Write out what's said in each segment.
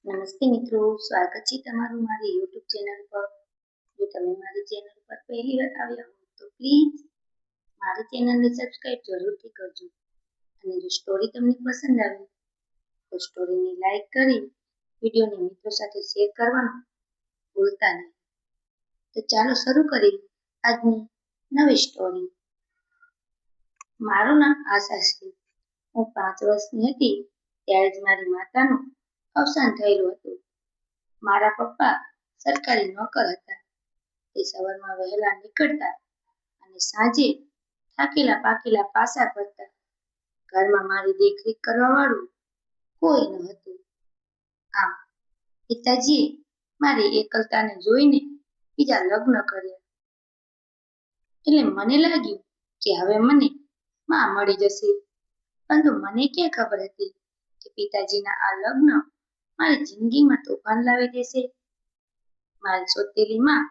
નમસ્તે મિત્રો, સ્વાગત છે તમારું મારી YouTube ચેનલ પર. જો તમે મારી ચેનલ પર પહેલી વાર આવ્યા હો તો પ્લીઝ મારી ચેનલને સબસ્ક્રાઇબ જરૂરથી કરજો. અને જો સ્ટોરી તમને પસંદ આવે તો સ્ટોરીને લાઈક કરી વિડીયોને મિત્રો સાથે શેર કરવાનું ભૂલતા નહીં. તો ચાલો શરૂ કરીએ આજની નવી સ્ટોરી. મારું નામ આશા છે. હું 5 વર્ષની હતી ત્યારે જ મારી માતાનું અવસાન થયેલું હતું. મારા પપ્પા સરકારી નોકર હતા. તે સવારમાં વહેલા નીકળતા અને સાંજે થાકેલા પાકેલા પાછા ફરતા. ઘરમાં મારી દેખરેખ કરવા વાળું કોઈ ન હતું. આમ પિતાજીએ મારી એકલતાને જોઈને બીજા લગ્ન કર્યા. એટલે મને લાગ્યું કે હવે મને માં મળી જશે. પરંતુ મને ક્યાં ખબર હતી કે પિતાજીના આ લગ્ન મારી જિંદગીમાં તોફાન લાવી દેશે. મારી સોતેલી માં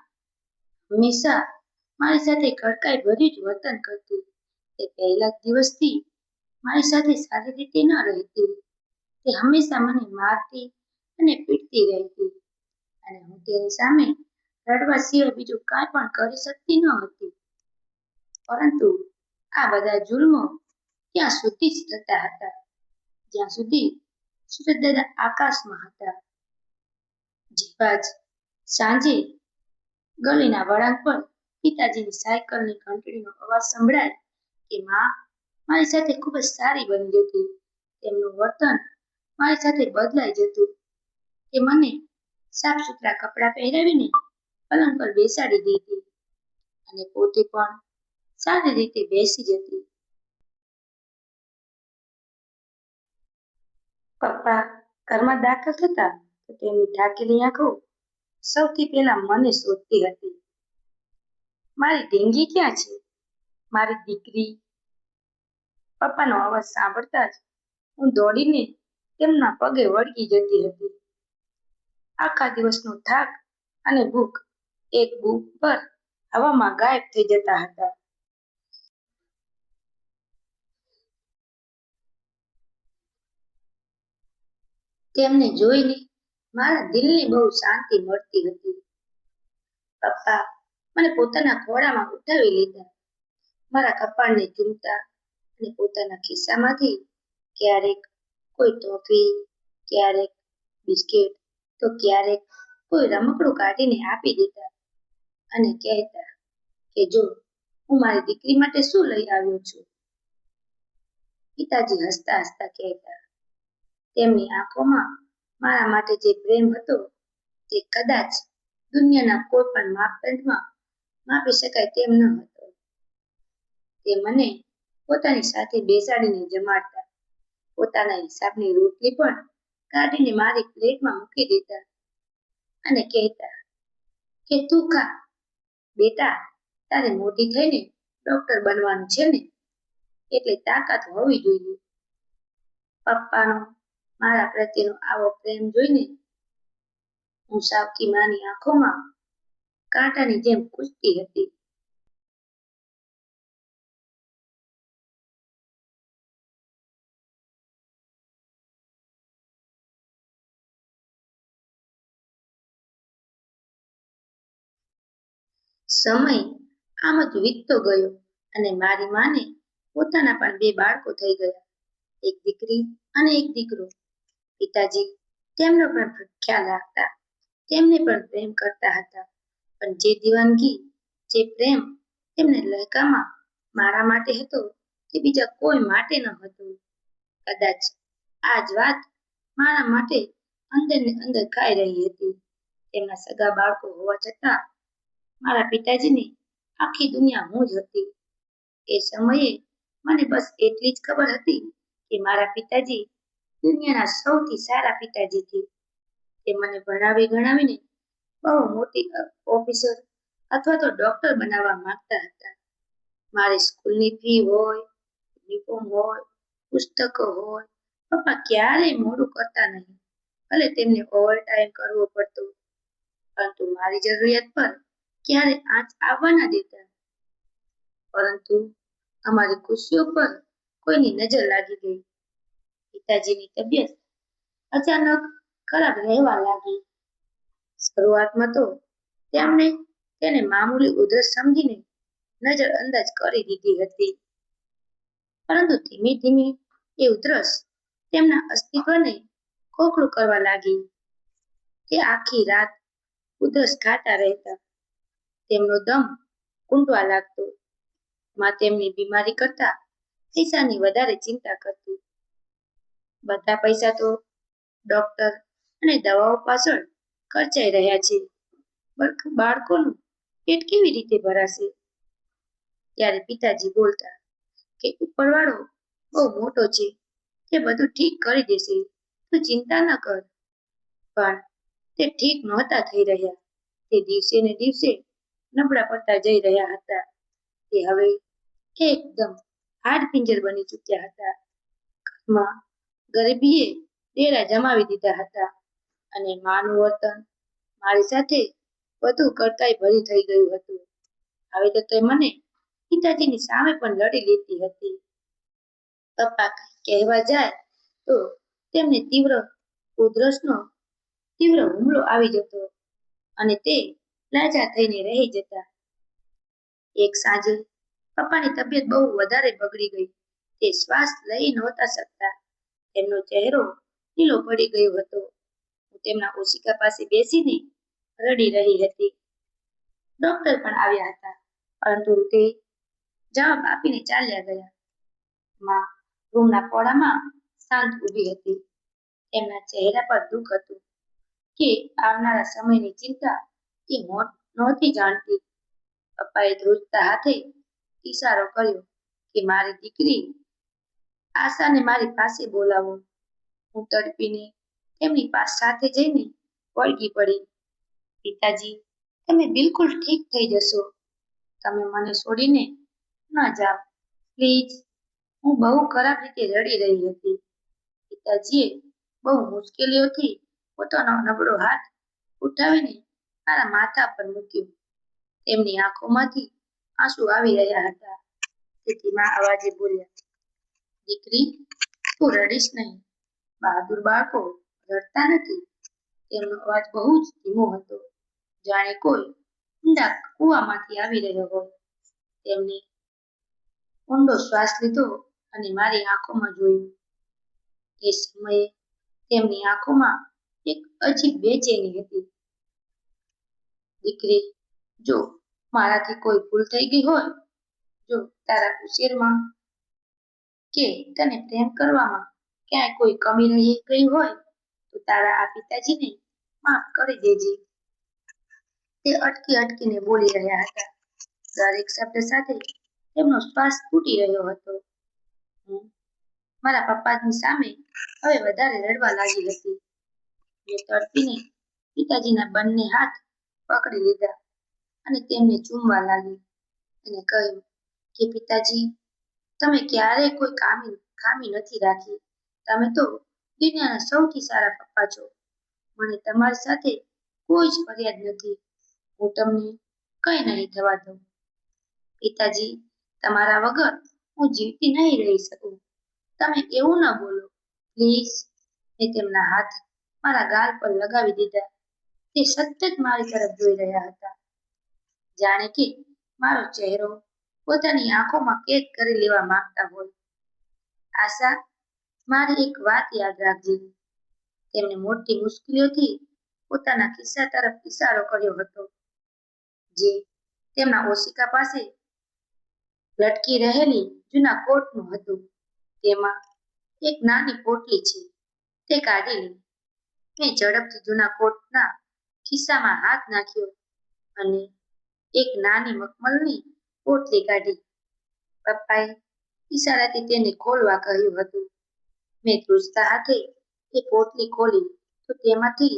હંમેશા મારી સાથે કડકાઈ ભર્યું જ વર્તન કરતી. તે પહેલા દિવસથી મારી સાથે સારી રીતે ન રહેતી. તે હંમેશા મને મારતી અને પીટતી રહેતી અને હું તેની સામે રડવા સિવાય બીજું કાંઈ પણ કરી શકતી ન હતી. પરંતુ આ બધા જુલ્મો ત્યાં સુધી જ થતા હતા જ્યાં સુધી સૂરજદાદા આકાશમાં હતા. જેવા જ સાંજે ગલીના વળાંક પર પિતાજીની સાયકલની ઘંટડીનો અવાજ સંભળાય કે માં મારી સાથે ખૂબ જ સારી બની જતી. તેમનું વર્તન મારી સાથે બદલાઈ જતું. તે મને સાફ સુથરા કપડાં પહેરાવીને પલંગ પર બેસાડી દેતી અને પોતે પણ સારી રીતે બેસી જતી. પપ્પા ઘરમાં દાખલ થતા તો તેમની થાકેલી આંખો સૌથી પહેલા મને શોધતી હતી. મારી ઢીંગી ક્યાં છે? મારી દીકરી? પપ્પાનો અવાજ સાંભળતા જ હું દોડીને તેમના પગે વળગી જતી હતી. આખા દિવસનો થાક અને ભૂખ એક બૂમ પર હવામાં ગાયબ થઈ જતા હતા. તેમને જોઈને મારા દિલને બહુ શાંતિ મળતી હતી. પપ્પા મને પોતાના ખોળામાં ઉઠાવી લીધા. મારા કપાળને ચૂમતા અને પોતાના ખિસ્સામાંથી ક્યારેક કોઈ ટોફી, ક્યારેક બિસ્કિટ તો ક્યારેક કોઈ રમકડું કાઢીને આપી દેતા અને કહેતા કે જો હું મારી દીકરી માટે શું લઈ આવ્યો છું. પિતાજી હસતા હસતા કહેતા. તેમની આંખોમાં મારા માટે જે પ્રેમ હતો તે કદાચ દુનિયાના કોઈ પણ માપદંડમાં માપી શકાય તેમ ન હતો. તે મને પોતાની સાથે બેસાડીને જમાડતા. પોતાના હિસાબની રોટલી પણ કાઢીને મારી પ્લેટમાં મૂકી દેતા અને કહેતા કે તું ખા બેટા, તારે મોટી થઈને ડોક્ટર બનવાનું છે ને, એટલે તાકાત હોવી જોઈએ. પપ્પાનો મારા પ્રત્યેનો આવો પ્રેમ જોઈને હું સાવકી માની આંખોમાં કાંટાની જેમ કૂદતી હતી. સમય આમ જ વીતતો ગયો અને મારી માને પોતાના પણ 2 બાળકો થઈ ગયા, એક દીકરી અને એક દીકરો. પિતાજી તેમનો પણ ખ્યાલ રાખતા, તેમને પણ પ્રેમ કરતા હતા. પણ જે દીવાનગી, જે પ્રેમ તેમને લહેકામાં મારા માટે હતો તે બીજા કોઈ માટે ન હતો. કદાચ આ જ વાત મારા માટે અંદર ને અંદર ખાઈ રહી હતી. તેમના સગા બાળકો હોવા છતાં મારા પિતાજીને આખી દુનિયા હું જ હતી. એ સમયે મને બસ એટલી જ ખબર હતી કે મારા પિતાજી દુનિયાના સૌથી સારા પિતાજી છે. તે મને ભણાવી ગણાવીને બહુ મોટી ઓફિસર અથવા તો ડોક્ટર બનાવવા માંગતા હતા. મારી સ્કૂલની ફી હોય, યુનિફોર્મ હોય, પુસ્તકો હોય, પપ્પા ક્યારેય મોડું કરતા નહીં. ભલે તેમને ઓવરટાઈમ કરવો પડતો, પરંતુ મારી જરૂરિયાત પર ક્યારે આંચ આવવા ન દેતા. પરંતુ અમારી ખુશીઓ પર કોઈની નજર લાગી ગઈ. પિતાજીની તબિયત અચાનક ખરાબ રહેવા લાગી. શરૂઆતમાં તો તેમણે તેને મામૂલી ઉધરસ સમજીને નજરઅંદાજ કરી દીધી હતી, પરંતુ ધીમે ધીમે એ ઉધરસ તેમના અસ્તિત્વને ખોખલું કરવા લાગી. તે આખી રાત ઉધરસ ખાતા રહેતા. તેમનો દમ કૂંટવા લાગતો. માં તેમની બીમારી કરતા પૈસાની વધારે ચિંતા કરતી. બધા પૈસા તો ડોક્ટર અને દવાઓ પાછળ ખર્ચાઈ રહ્યા છે. બાળકોનું પેટ કેવી રીતે ભરાશે? ત્યારે પિતાજી બોલતા કે ઉપરવાળો બહુ મોટો છે, તે બધું ઠીક કરી દેશે, તું ચિંતા ન કર. પણ તે ઠીક નહોતા થઈ રહ્યા. તે દિવસે ને દિવસે નબળા પડતા જઈ રહ્યા હતા. તે હવે એકદમ હાડપિંજર બની ચૂક્યા હતા. ઘરમાં ગરીબીએ ડેરા જમાવી દીધા હતા અને માનું વર્તન મારી સાથે વધુ કરતાય ભરી થઈ ગયું હતું. હવે તો તે મને પિતાજીની સામે પણ લડી લેતી હતી. પપ્પા કહેવા જાય તો તેમને તીવ્ર ઉધરસનો તીવ્ર હુમલો આવી જતો અને તે લાચાર થઈને રહી જતા. એક સાંજે પપ્પાની તબિયત બહુ વધારે બગડી ગઈ. તે શ્વાસ લઈ નહોતા શકતા. તેમનો ચહેરો લીલો પડી ગયો હતો. હું તેમના ઓશિકા પાસે બેસીને રડી રહી હતી. ડોક્ટર પણ આવ્યા હતા, પરંતુ તે જવાબ આપીને ચાલ્યા ગયા. માં રૂમના ખોળામાં શાંત ઊભી હતી. તેમના ચહેરા પર દુઃખ હતું કે આવનારા સમયની ચિંતા તે નહોતી જાણતી. પપ્પાએ ધ્રુજતા હાથે ઈશારો કર્યો કે મારી દીકરી આશાને મારી પાસે બોલાવો. હું તડપીને તેમની સાથે જઈને વળગી પડી. પિતાજી, તમે બિલકુલ ઠીક થઈ જશો. તમે મને છોડીને ન જાઓ, પ્લીઝ. હું બહુ ખરાબ રીતે રડી રહી હતી. પિતાજીએ બહુ મુશ્કેલીઓથી પોતાનો નબળો હાથ ઉઠાવીને મારા માથા પર મૂક્યો. તેમની આંખોમાંથી આંસુ આવી રહ્યા હતા. તે ધીમા અવાજે બોલ્યા, દીકરી, તું રડીશ નહીં. બહાદુર બાળકો રડતા નથી. તેમનો અવાજ બહુ જ ધીમો હતો, જાણે કોઈ ઊંડા કૂવામાંથી આવી રહ્યો હોય. તેમણે ઊંડો શ્વાસ લીધો અને મારી આંખોમાં જોયું. એ સમયે તેમની આંખોમાં એક અજીબ બેચેની હતી. દીકરી, જો મારાથી કોઈ ભૂલ થઈ ગઈ હોય, જો તારા ઉછેરમાં કે તને પ્રેમ કરવામાં ક્યાંય કોઈ કમી રહી ગઈ હોય, તો તારા આ પિતાજીને માફ કરી દેજે. તે અટકીને બોલી રહ્યા હતા. દરેક શબ્દ સાથે તેમનો શ્વાસ તૂટી રહ્યો હતો. હું મારા પપ્પાની સામે હવે વધારે રડવા લાગી હતી. મેં તડપીને પિતાજીના બંને હાથ પકડી લીધા અને તેમને ચૂમવા લાગી અને કહ્યું કે પિતાજી, તમે ક્યારેય કોઈ ખામી નથી રાખી. તમે તો દુનિયાના સૌથી સારા પપ્પા છો. મને તમારી સાથે કોઈ જ ફરિયાદ નથી. હું તમને કંઈ નહીં થવા દઉં. પિતાજી, તમારા વગર હું જીવતી નહીં રહી શકું. તમે એવું ન બોલો, પ્લીઝ. મેં તેમના હાથ મારા ગાલ પર લગાવી દીધા. તે સતત મારી તરફ જોઈ રહ્યા હતા, જાણે કે મારો ચહેરો પોતાની આંખોમાં કેદ કરી લેવા માંગતા હોય. આશા, મારી એક વાત યાદ રાખજે. તેમણે મોટી મુશ્કેલીઓથી પોતાના ખિસ્સા તરફ ઈશારો કર્યો હતો, જે તેમના ઓશિકા પાસે લટકી રહેલી જૂના કોટનું હતું. તેમાં એક નાની પોટલી છે, તે કાઢી લે. મેં ઝડપથી જૂના કોટના ખિસ્સામાં હાથ નાખ્યો અને એક નાની મખમલની પોટલી કાઢી. પપ્પાએ ઈશારાથી તેને ખોલવા કહ્યું હતું. મેં ધ્રુજતા હાથે એ પોટલી ખોલી તો તેમાંથી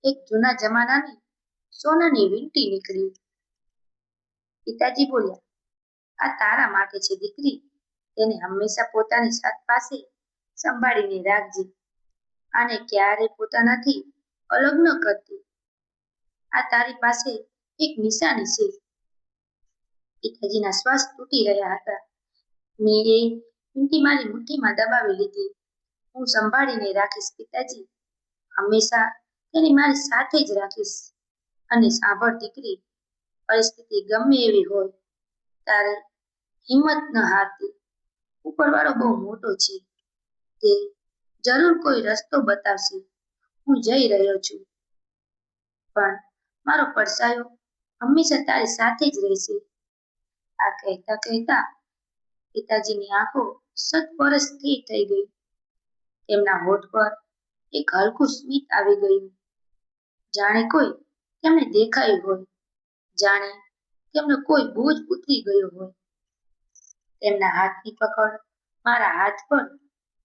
એક જૂના જમાનાની સોનાની વીંટી નીકળી. પિતાજી બોલ્યા, આ તારા માટે છે દીકરી. તેને હંમેશા પોતાની સાથ પાસે સંભાળીને રાખજે. આને ક્યારેય પોતાનાથી અલગ ન કરતી. આ તારી પાસે એક નિશાની છે. પિતાજીના શ્વાસ તૂટી રહ્યા હતા. મેં એ વીંટી મારી મુઠ્ઠીમાં દબાવી લીધી. હું સંભાળીને રાખીશ પિતાજી. હંમેશા તેને મારી સાથે જ રાખીશ. અને સાંભળ દીકરી, પરિસ્થિતિ ગમે એવી હોય, તારે હિંમત ન હારતી. ઉપરવાળો બહુ મોટો છે, તે જરૂર કોઈ રસ્તો બતાવશે. હું જઈ રહ્યો છું, પણ મારો પડસાયો હંમેશા તારી સાથે જ રહેશે. આ કહેતા કહેતા પિતાજીની આંખો સતપરસ સ્થિર થઈ ગઈ. તેમના હોઠ પર એક હલકું સ્મિત આવી ગયું, જાણે કોઈ તેમને દેખાયું હોય, જાણે તેમનો કોઈ બોજ ઉતરી ગયો હોય. તેમના હાથની પકડ મારા હાથ પર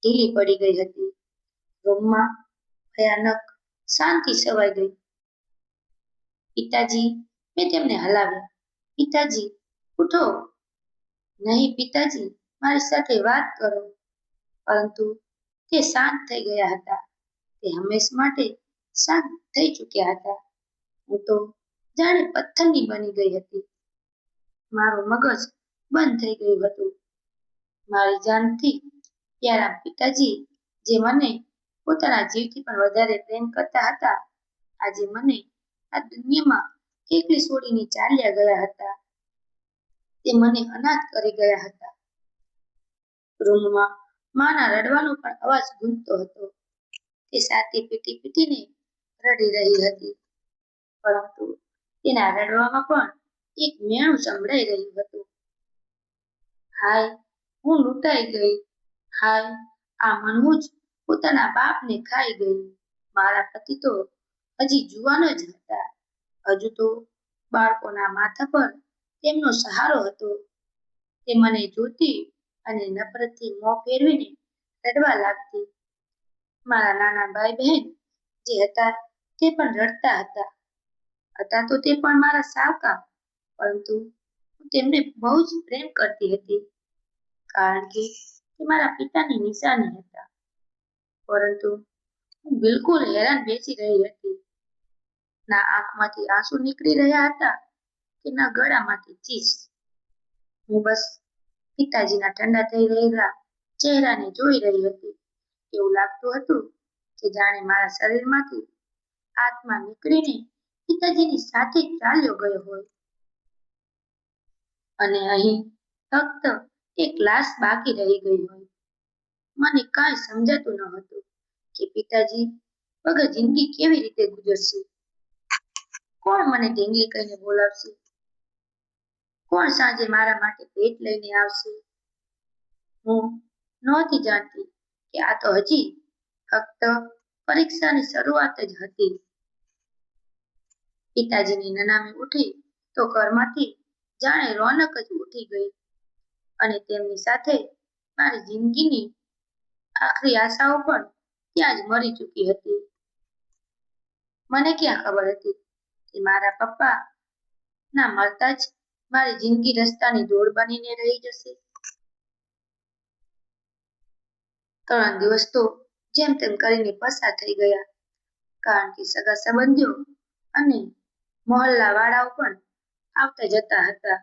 ઢીલી પડી ગઈ હતી. રૂમમાં ભયાનક શાંતિ છવાઈ ગઈ. પિતાજી, મેં તેમને હલાવ્યા. પિતાજી, ઉઠો. નહીં પિતાજી, મારી સાથે વાત કરો. પરંતુ તે શાંત થઈ ગયા હતા. તે હંમેશા માટે શાંત થઈ ચૂક્યા હતા. હું તો જાણે પથ્થરની બની ગઈ હતી. મારું મગજ બંધ થઈ ગયું હતું. મારી જાનથી પ્યારા પિતાજી, જે મને પોતાના જીવથી પણ વધારે પ્રેમ કરતા હતા, આજે મને આ દુનિયામાં એકલી છોડીને ચાલ્યા ગયા હતા. તે મને અનાથ કરી ગયા હતા. રૂમમાં માના રડવાનો પણ અવાજ ગૂંજતો હતો. તે છાતી પીટી પીટીને રડી રહી હતી, પરંતુ તેના રડવામાં પણ એક મેણું સંભળાઈ રહ્યું હતું. હાય, હું લૂંટાઈ ગઈ. હાય, આ મનવું જ પોતાના બાપને ખાઈ ગયું. મારા પતિ તો હજી જુવાન જ હતા. હજુ તો બાળકોના માથા પર તેમનો સહારો હતો. તે મને જોતી અને નફરતથી મોં ફેરવીને રડવા લાગતી. મારા નાના ભાઈ બહેન જે હતા તે પણ રડતા હતા. તો તે પણ મારા સાવકા, પરંતુ હું તેમને બહુ જ પ્રેમ કરતી હતી, કારણ કે તે મારા પિતાની નિશાની હતા. પરંતુ હું બિલકુલ હેરાન બેસી રહી હતી. ના આંખમાંથી આંસુ નીકળી રહ્યા હતા કે ના ગળામાંથી ચીસ. હું બસ પિતાજીના ઠંડા થઈ રહેલા ચહેરાને જોઈ રહી હતી. એવું લાગતું હતું કે જાણે મારા શરીરમાંથી આત્મા નીકળીને પિતાજીની સાથે ચાલ્યો ગયો હોય. અને અહીં ફક્ત એક લાશ બાકી રહી ગઈ હોય. મને કાંઈ સમજાતું ન હતું કે પિતાજી વગર જિંદગી કેવી રીતે ગુજરશે. કોણ મને ઢીંગલી કહીને બોલાવશે? કોણ સાંજે મારા માટે ભેટ લઈને આવશે? હું નહોતી જાણતી કે આ તો હજી ફક્ત પરીક્ષાની શરૂઆત જ હતી. પિતાજીની નનામી ઉઠી તો ઘરમાંથી જાણે રોનક જ ઉઠી ગઈ, અને તેમની સાથે મારી જિંદગીની આખરી આશાઓ પણ ત્યાં જ મરી ચૂકી હતી. મને ક્યાં ખબર હતી કે મારા પપ્પા ના મળતા જ મારી જિંદગી રસ્તાની દોડ બનીને રહી જશે. 3 દિવસ તો જેમ તેમ કરીને પસાર થઈ ગયા, કારણ કે સગા સંબંધીઓ અને મોહલ્લા વાળાઓ પણ આવતા જતા હતા.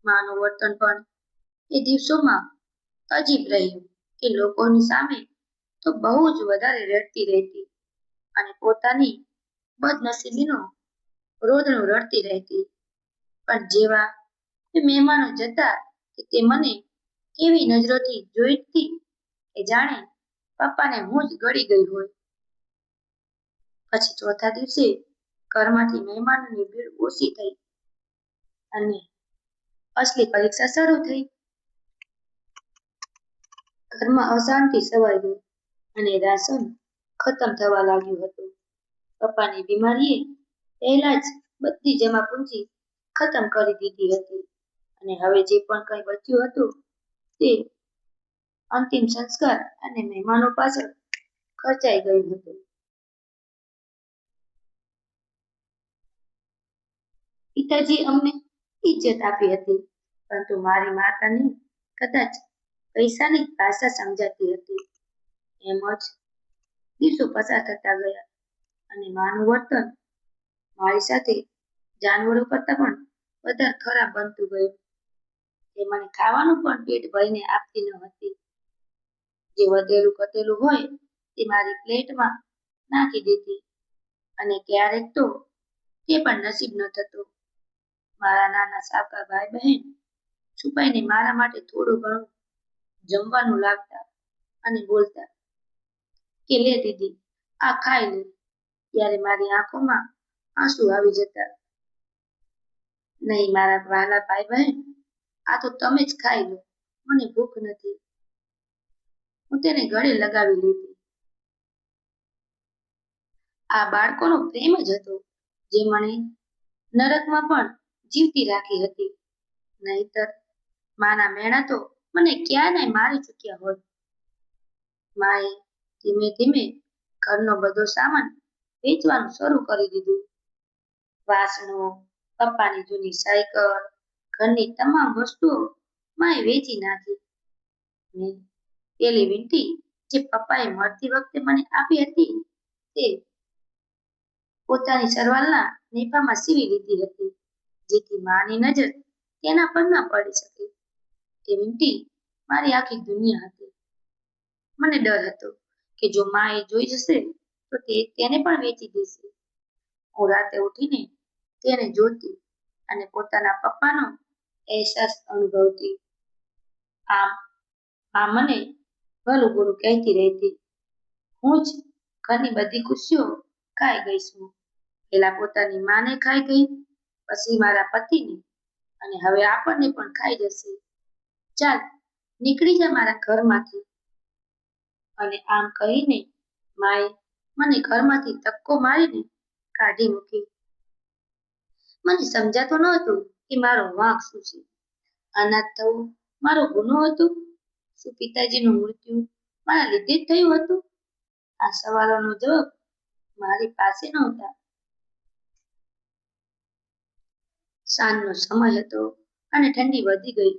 માનું વર્તન પણ એ દિવસોમાં અજીબ રહ્યું કે લોકોની સામે તો બહુ જ વધારે રડતી રહેતી અને પોતાની બદનસીબીનો રોદણું રડતી રહેતી. પણ જેવા એ મહેમાનો જતા કે તે મને કેવી નજરોથી જોઈતી કે જાણે પપ્પાને હું જ ગળી ગઈ હોય. પછી ચોથા દિવસે ઘરમાંથી મહેમાનોની ભીડ ઓછી થઈ અને અસલી પરીક્ષા શરૂ થઈ. ઘરમાં અશાંતિ છવાઈ ગઈ અને રાશન ખતમ થવા લાગ્યું હતું. પપ્પાની બીમારીએ પહેલા જ બધી જમા પૂંજી ખતમ કરી દીધી હતી, અને હવે જે પણ કંઈ બચ્યું હતું તે અંતિમ સંસ્કાર અને મહેમાનો પાછળ ખર્ચાઈ ગયું હતું. પિતાજી અમને ઇજ્જત આપી હતી, પરંતુ મારી માતાને કદાચ પૈસાની ભાષા સમજાતી હતી. એમ જ દિવસો પસાર થતા ગયા અને માનું વર્તન મારી સાથે જાનવરો કરતાં પણ વધારે ખરાબ બનતું ગયું. તે મને ખાવાનું પણ પેટ ભરીને આપતી ન હતી. જે વધેલું ઘટેલું હોય તે મારી પ્લેટમાં નાખી દેતી અને ક્યારેક તો તે પણ નસીબ ન થતું. મારા નાના સાકા ભાઈ બહેન છુપાઈને મારા માટે થોડું ઘણું જમવાનું લાવતા અને બોલતા કે લે દીદી આ ખાઈ લે. ત્યારે મારી આંખોમાં આંસુ આવી જતા. નહીં મારા વહાલા ભાઈ બહેન, આ તો તમે જ ખાઈ લો, મને ભૂખ નથી. હું તેને ગળે લગાવી લીધી. આ બાળકોનો પ્રેમ જ હતો જે મને નરકમાં પણ જીવતી રાખી હતી. નહીતર માના મેણા તો મને ક્યાંય મારી ચૂક્યા હોત. માએ ધીમે ધીમે ઘરનો બધો સામાન વેચવાનું શરૂ કરી દીધું. વાસણો, પપ્પાની જૂની સાયકલ, ઘરની તમામ વસ્તુઓ માએ વેચી નાખી. ને પેલી વીંટી જે પપ્પાએ મળતી વખતે મને આપી હતી તે પોતાની સરવાળના નેફામાં સીવી લીધી હતી, જેથી માની નજર તેના પર ન પડી શકે. તે વીંટી મારી આખી દુનિયા હતી. મને ડર હતો કે જો મા એ જોઈ જશે તો તે તેને પણ વેચી દેશે. હું રાતે ઉઠીને તેને જોતી અને પોતાના પપ્પાનો અહેસાસ અનુભવતી. આમ આ મને ભલું બુરું કહેતી રહેતી. હું જ ઘરની બધી ખુશીઓ ખાઈ ગઈ છું. પેલા પોતાની માને ખાઈ ગઈ, પછી મારા પતિને, અને હવે આપણને પણ ખાઈ જશે. ચાલ નીકળી જા મારા ઘરમાંથી. અને આમ કહીને માએ મને ઘરમાંથી ધક્કો મારીને કાઢી મૂકી. મને સમજાતું ન હતું કે મારો વાંક શું છે. અનાથ થવું મારો ગુનો હતો? શું પિતાજીનું મૃત્યુ મારા લીધે જ થયું હતું? આ સવાલોનો જવાબ મારી પાસે નહોતા. સાંજનો સમય હતો અને ઠંડી વધી ગઈ.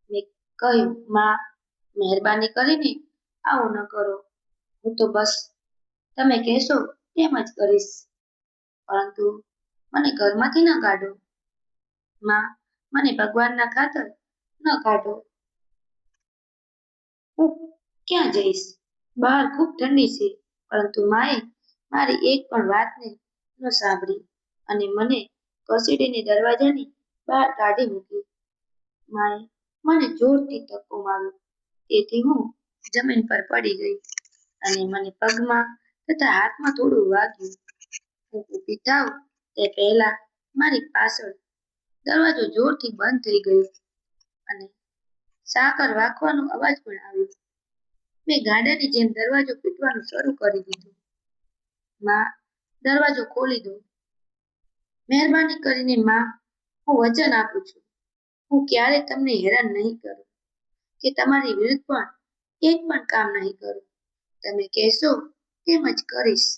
મેં કહ્યું, માં, મહેરબાની કરીને આવું ન કરો. હું તો બસ તમે કહેશો તેમ જ કરીશ, પરંતુ મને ઘરમાંથી ન કાઢો. માં, મને ભગવાનના ખાતર ન કાઢો. હું ક્યાં જઈશ? બહાર ખૂબ ઠંડી છે. પરંતુ માએ મારી એક પણ વાતને ન સાંભળી અને મને ઘસીટીને દરવાજાની બહાર કાઢી મૂકી. માએ મને જોરથી ધક્કો માર્યો, તેથી હું જમીન પર પડી ગઈ અને મને પગમાં તથા હાથમાં થોડું વાગ્યું. હું ઊભી થાવ તે પહેલા મારી પાછળ દરવાજો જોરથી બંધ થઈ ગયો અને સાકર વાગવાનો અવાજ પણ આવ્યો. મેં ગાડાની જેમ દરવાજો પીટવાનું શરૂ કરી દીધું. માં, દરવાજો ખોલી દો. મહેરબાની કરીને માં, હું વચન આપું છું, હું ક્યારેય તમને હેરાન નહીં કરું કે તમારી વિરુદ્ધ પણ એક પણ કામ નહીં કરું. તમે કહેશો તેમ જ કરીશ.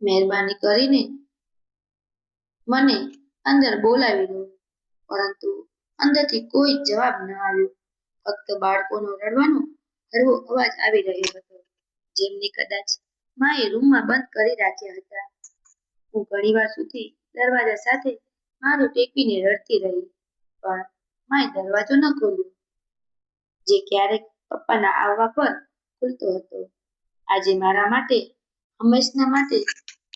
મહેરબાની કરીને મને અંદર બોલાવી લો. પરંતુ અંદરથી કોઈ જવાબ ન આવ્યો. ફક્ત બાળકોનો રડવાનો હળવો અવાજ આવી રહ્યો હતો, જેમને કદાચ માએ રૂમમાં બંધ કરી રાખ્યા હતા. હું ઘણીવાર સુધી દરવાજા સાથે માથું ટેકવીને રડતી રહી, પણ માએ દરવાજો ન ખોલ્યો, જે ક્યારેક પપ્પાના આવવા પર ખુલતો હતો. આજે મારા માટે હંમેશના માટે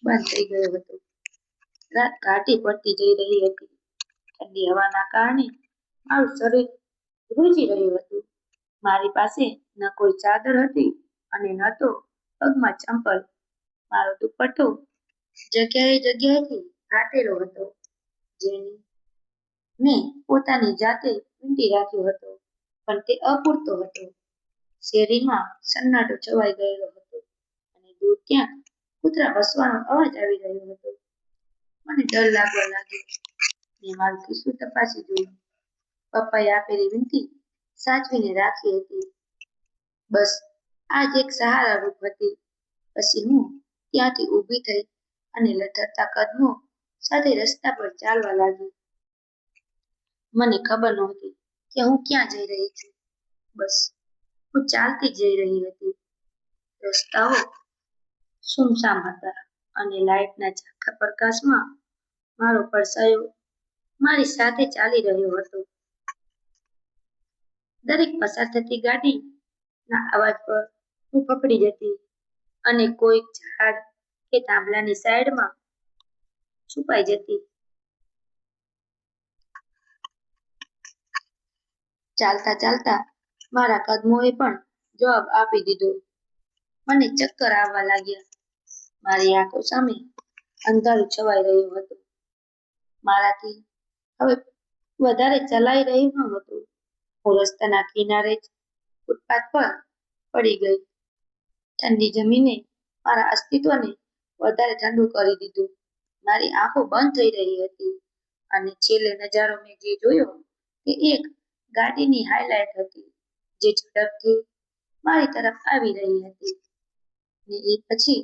બંધ થઈ ગયો હતો. રાત ઘાટી પડતી જઈ રહી હતી. ઠંડી હવાના કારણે મારું શરીર ધ્રુજી રહ્યું હતું. મારી પાસે ન કોઈ ચાદર હતી અને ન તો પગમાં ચંપલ. મારો દુપટ્ટો જગ્યાએથી ફાટેલો હતો, જેને મેં પોતાની જાતે વીંટી રાખ્યો હતો, પણ તે અપૂરતો હતો. શેરીમાં સન્નાટો છવાઈ ગયેલો હતો અને દૂર ક્યાંક કૂતરા ભસવાનો અવાજ આવી રહ્યો હતો. મને ડર લાગવા લાગ્યો. મેં મારું ખિસ્સું તપાસી જોયું. પપ્પાએ આપેલી વીંટી સાચવીને રાખી હતી. બસ આ જ એક સહારા રૂપ હતી. પછી હું ત્યાંથી ઊભી થઈ અને લથડતા કદમો સાથે રસ્તા પર ચાલવા લાગી. મને ખબર નહોતી કે હું ક્યાં જઈ રહી છું. બસ હું ચાલતી જઈ રહી હતી. રસ્તાઓ સુમસામ હતા અને લાઇટના ઝાંખા પ્રકાશમાં મારો પડછાયો મારી સાથે ચાલી રહ્યો હતો. દરેક પસાર થતી ગાડી ના અવાજ પર હું પકડી જતી અને કોઈક ઝાડ કે થાંભલાની સાઈડમાં છુપાઈ જતી. ચાલતા ચાલતા મારા કદમોએ પણ જવાબ આપી દીધો. મને ચક્કર આવવા લાગ્યા. મારી આંખો સામે અંધારું છવાઈ રહ્યું હતું. મારાથી હવે વધારે ચલાઈ રહ્યું ન હતું. હું રસ્તાના કિનારે જ ફૂટપાથ પર પડી ગઈ. ઠંડી જમીને મારા અસ્તિત્વને વધારે ઠંડુ કરી દીધું. મારી આંખો બંધ થઈ રહી હતી અને છેલ્લે નજારો મેં જે જોયો તે એક ગાડીની હાઇલાઇટ હતી જે ઝડપથી મારી તરફ આવી રહી હતી. ને એ પછી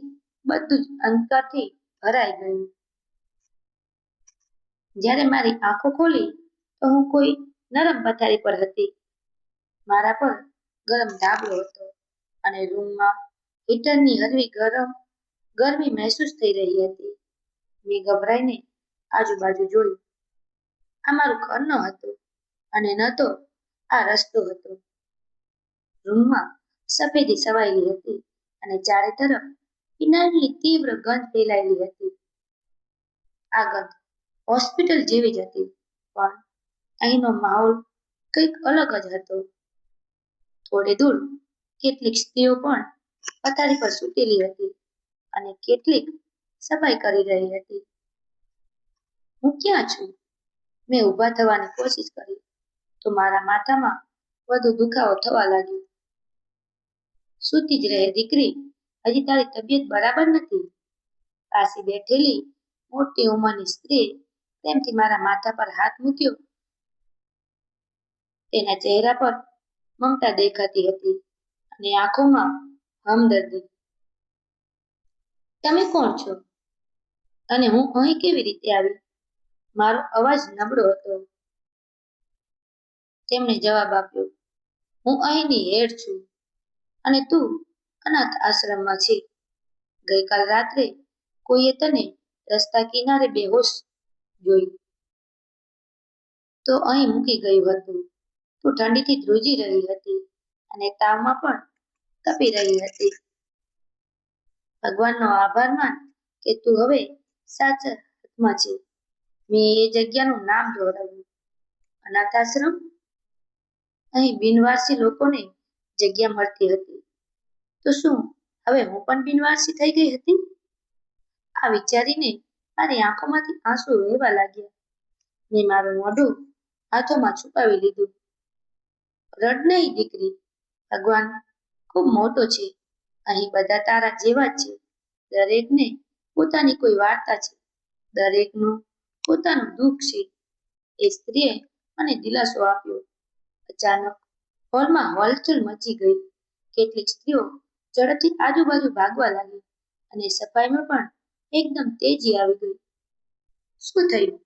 બધું જ અંધકારથી ભરાઈ ગયું. જ્યારે મારી આંખો ખોલી તો હું કોઈ નરમ પથારી પર હતી. મારા પર ગરમ ધાબળો હતો અને રૂમમાં હીટરની હળવી ગરમી મહેસૂસ થઈ રહી હતી. મેં ગભરાઈને આજુબાજુ જોયું. આ મારું ઘર ન હતું અને ન તો આ રસ્તો હતો. રૂમમાં સફેદી છવાયેલી હતી અને ચારે તરફ ઇનામની તીવ્ર ગંધ ફેલાયેલી હતી. આ ગંધ હોસ્પિટલ જેવી જ હતી, પણ અહીંનો માહોલ કંઈક અલગ જ હતો. થોડે દૂર કેટલીક સ્ત્રીઓ પણ પથારી પર સૂતેલી હતી અને કેટલીક સફાઈ કરી રહી હતી. હું ક્યાં છું? મેં ઊભા થવાની કોશિશ કરી તો મારા માથામાં વધુ દુખાવો થવા લાગ્યો. સૂતી જ રહે દીકરી, હજી તારી તબિયત બરાબર નથી. પાસે બેઠેલી મોટી ઉંમરની સ્ત્રીએ પ્રેમથી મારા માથા પર હાથ મૂક્યો. તેના ચહેરા પર મમતા દેખાતી હતી અને આંખોમાં હમદર્દી. તમે કોણ છો અને હું અહીં કેવી રીતે આવી? મારો અવાજ નબળો હતો. તેમણે જવાબ આપ્યો, હું અહીંની હેડ છું અને તું અનાથ આશ્રમમાં છે. ગઈકાલ રાત્રે કોઈએ તને રસ્તા કિનારે બેહોશ જોઈ તો અહીં મૂકી ગયું હતું. તું ઠંડીથી ધ્રુજી રહી હતી અને તાવમાં પણ તપી રહી હતી. ભગવાનનો આભાર માન કે તું હવે સાચા હાથમાં છે. મેં એ જગ્યાનું નામ દોહરાવ્યું. અનાથ આશ્રમ? અહીં બિનવારસી લોકોને જગ્યા મળતી હતી. તો શું હવે હું પણ બિનવારસી થઈ ગઈ હતી? આ વિચારીને મારી આંખોમાંથી આંસુ વહેવા લાગ્યા. મેં મારું મોઢું હાથોમાં છુપાવી લીધું. રડ નહીં દીકરી, ભગવાન ખૂબ મોટો છે. અહીં બધા તારા જેવા જ છે. દરેકને પોતાની કોઈ વાર્તા છે. દરેકનું પોતાનું દુઃખ છે. એ સ્ત્રીએ મને દિલાસો આપ્યો. અચાનક હોલમાં હલચલ મચી ગઈ. કેટલીક સ્ત્રીઓ ઝડપથી આજુબાજુ ભાગવા લાગી અને સફાઈમાં પણ એકદમ તેજી આવી ગઈ. શું થયું?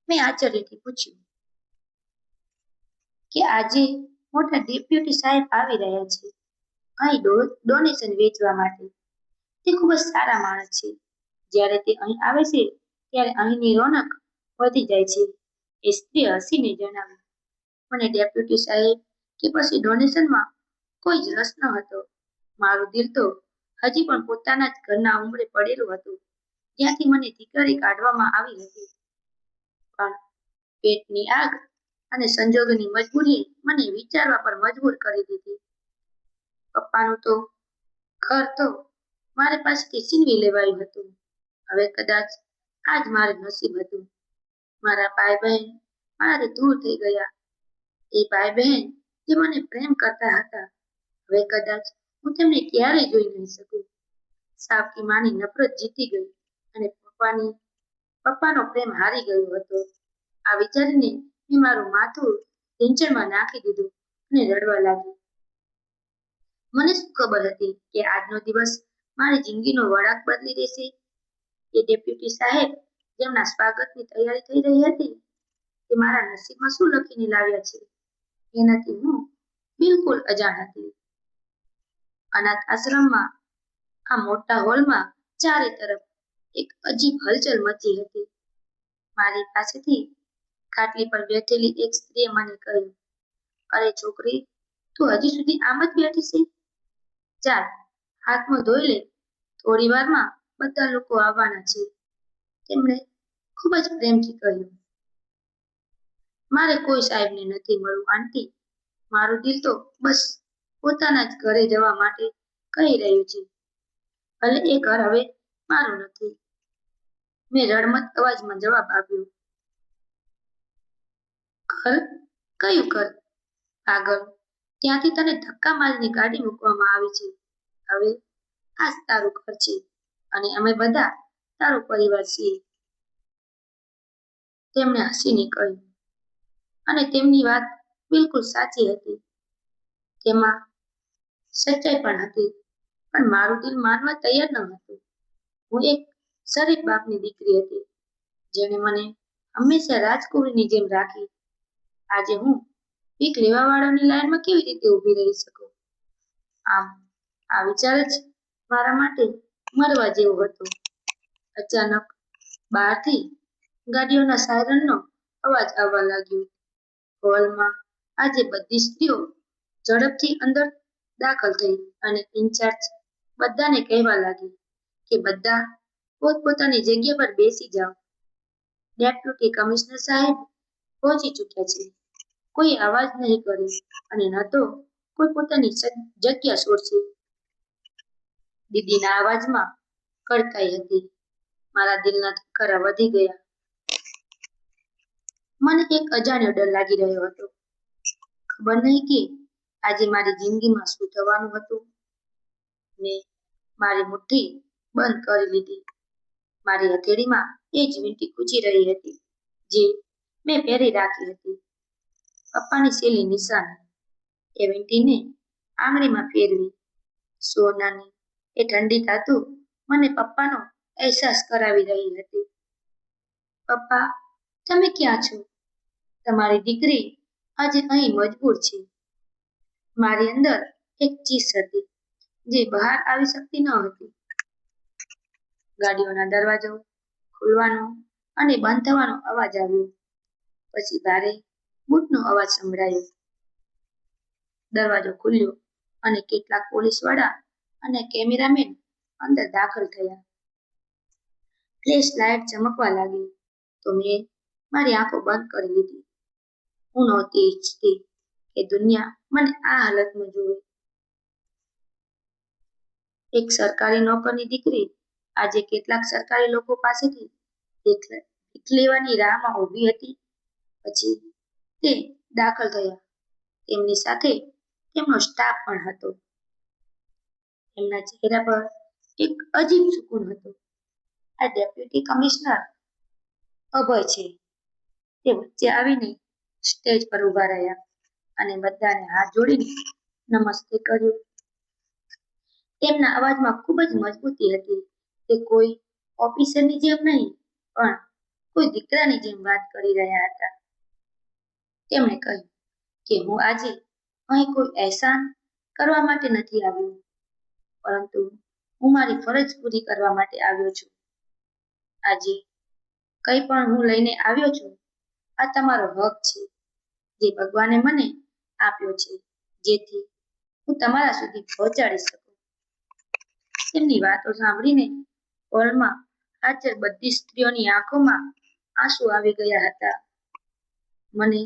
મેં આશ્ચર્યથી પૂછ્યું. કે આજે મોટા ડેપ્યુટી સાહેબ આવી રહ્યા છે અહીં ડોનેશન વેચવા માટે. તે ખૂબ જ સારા માણસ છે. જ્યારે તે અહીં આવે છે ત્યારે અહીંની રોનક વધી જાય છે. એ સ્ત્રી હસીને જણાવ્યું. મને ડેપ્યુટી સાહેબ કે પછી ડોનેશનમાં કોઈ જ રસ ન હતો. મારું દિલ તો હજી પણ પોતાના જ ઘરના ઉંબરે પડેલું હતું જ્યાંથી મને ધીકારી કાઢવામાં આવી હતી. પણ પેટની આગ અને સંજોગોની મજબૂરીએ મને વિચારવા પર મજબૂર કરી દીધી. પપ્પાનું તો ઘર તો મારી પાસેથી છીનવી લેવાયું હતું. હવે કદાચ આ જ મારું નસીબ હતું. મારા ભાઈ બહેન મારાથી દૂર થઈ ગયા. એ ભાઈ બહેન જે મને પ્રેમ કરતા હતા, હવે કદાચ હું તેમને ક્યારેય જોઈ નહીં શકું. સાવકી માની નફરત જીતી ગઈ અને પપ્પાનો પ્રેમ હારી ગયો હતો. આ વિચારીને મેં મારું માથું ઢીંચણમાં નાખી દીધું અને રડવા લાગી. મને શું ખબર હતી કે આજનો દિવસ મારી જિંદગીનો વળાંક બદલી દેશે. એ ડેપ્યુટી સાહેબ જેમના સ્વાગતની તૈયારી થઈ રહી હતી તે મારા નસીબમાં શું લખીને લાવ્યા છે એનાથી હું બિલકુલ અજાણ હતી. અનાથ આશ્રમમાં આ મોટા હોલમાં ચારે તરફ એક અજીબ હલચલ મચી હતી. મારી પાસેથી ખાટલી પર બેઠેલી એક સ્ત્રીએ મને કહ્યું, અરે છોકરી, તું હજી સુધી આમ જ બેઠી છે? ચાલ હાથમાં ધોઈ લે, થોડી વારમાં બધા લોકો આવવાના છે. તેમણે ખૂબ જ પ્રેમથી કહ્યું. મારે કોઈ સાહેબને નથી મળવું આંટી. મારું દિલ તો બસ પોતાના જ ઘરે જવા માટે કહી રહ્યું છે. ભલે એ ઘર હવે મારું નથી. મેં રડમત અવાજમાં જવાબ આપ્યો. ઘર? કયું ઘર? પાગલ, ત્યાંથી તને ધક્કા મારીને ગાડી મૂકવામાં આવી છે. હવે આ જ તારું ઘર છે અને અમે બધા તારો પરિવાર છીએ. તેમણે હસીને કહ્યું. અને તેમની વાત બિલકુલ સાચી હતી. તેમાં સચ્ચાઈ પણ હતી, પણ મારું દિલ માનવા તૈયાર ન હતું. હું એક શરીફ બાપની દીકરી હતી, જેણે મને હંમેશા રાજકુમારીની જેમ રાખી. આજે હું ભીખ લેવાવાળાની લાઈનમાં કેવી રીતે ઊભી રહી શકું? આમ આ વિચાર જ મારા માટે મરવા જેવો હતો. અચાનક બહારથી ગાડીઓના સાયરનનો અવાજ આવવા લાગ્યો. હોલમાં આજે બધી સ્ત્રીઓ ઝડપથી અંદર દાખલ થઈ અને ઇન્ચાર્જ બધાને કહેવા લાગી કે બધા પોતપોતાની જગ્યા પર બેસી જાઓ. ડેપ્યુટી કમિશનર સાહેબ પહોંચી ચૂક્યા છે. કોઈ અવાજ નહીં કરે અને ન તો કોઈ પોતાની જગ્યા છોડશે. દીદીના અવાજમાં કડકાઈ હતી. મારા દિલના ધબકારા વધી ગયા. મને એક અજાણ્યો ડર લાગી રહ્યો હતો. ખબર નહીં કે આજે મારી જિંદગીમાં શું થવાનું હતું. મેં મારી મુઠ્ઠી બંધ કરી લીધી. મારી હથેળીમાં એ જ વીંટી ખૂંચી રહી હતી જે મેં પહેરી રાખી હતી. પપ્પાની છેલ્લી નિશાની. એ વીંટીને આંગળીમાં ફેરવી. સોનાની એ ઠંડી ધાતુ મને પપ્પાનો અહેસાસ કરાવી રહી હતી. પપ્પા, તમે ક્યાં છો? તમારી દીકરી આજે અહીં મજબૂર છે. મારી અંદર એક ચીસ હતી જે બહાર આવી શકતી ન હતી. ગાડીઓના દરવાજો ખુલવાનો અને બંધ થવાનો અવાજ આવ્યો. પછી ભારે બૂટનો અવાજ સંભળાયો. દરવાજો ખુલ્યો અને કેટલાક પોલીસવાળા અને કેમેરામેન અંદર દાખલ થયા. ફ્લેશ લાઇટ ચમકવા લાગી તો મેં મારી આંખો બંધ કરી લીધી. હું નહોતી ઈચ્છતી કે દુનિયા મને આ હાલતમાં જુએ. એક સરકારી નોકરની દીકરી આજે કેટલાક સરકારી લોકો પાસેથી ભીખ લેવાની રાહમાં ઊભી હતી. પછી તે દાખલ થયા. તેમની સાથે તેમનો સ્ટાફ પણ હતો. એમના ચહેરા પર એક અજીબ સુકૂન હતો. આ ડેપ્યુટી કમિશનર અભય છે. તે વચ્ચે આવીને સ્ટેજ પર ઊભા રહ્યા અને બધાને હાથ જોડીને નમસ્તે કર્યું. તેમના અવાજમાં ખૂબ જ મજબૂતી હતી. તે કોઈ ઓફિસરની જેમ નહીં, પણ કોઈ દીકરાની જેમ વાત કરી રહ્યા હતા. તેમણે કહ્યું કે હું આજે અહીં કોઈ અહેસાન કરવા માટે નથી આવ્યો, પરંતુ હું મારી ફરજ પૂરી કરવા માટે આવ્યો છું. આજે કંઈ પણ હું લઈને આવ્યો છું, આ તમારો હક છે જે ભગવાને મને આપ્યો છે, જેથી હું તમારા સુધી પહોંચાડી શકું. તેમની વાતો સાંભળીને હોલમાં હાજર બધી સ્ત્રીઓની આંખોમાં આંસુ આવી ગયા હતા. મને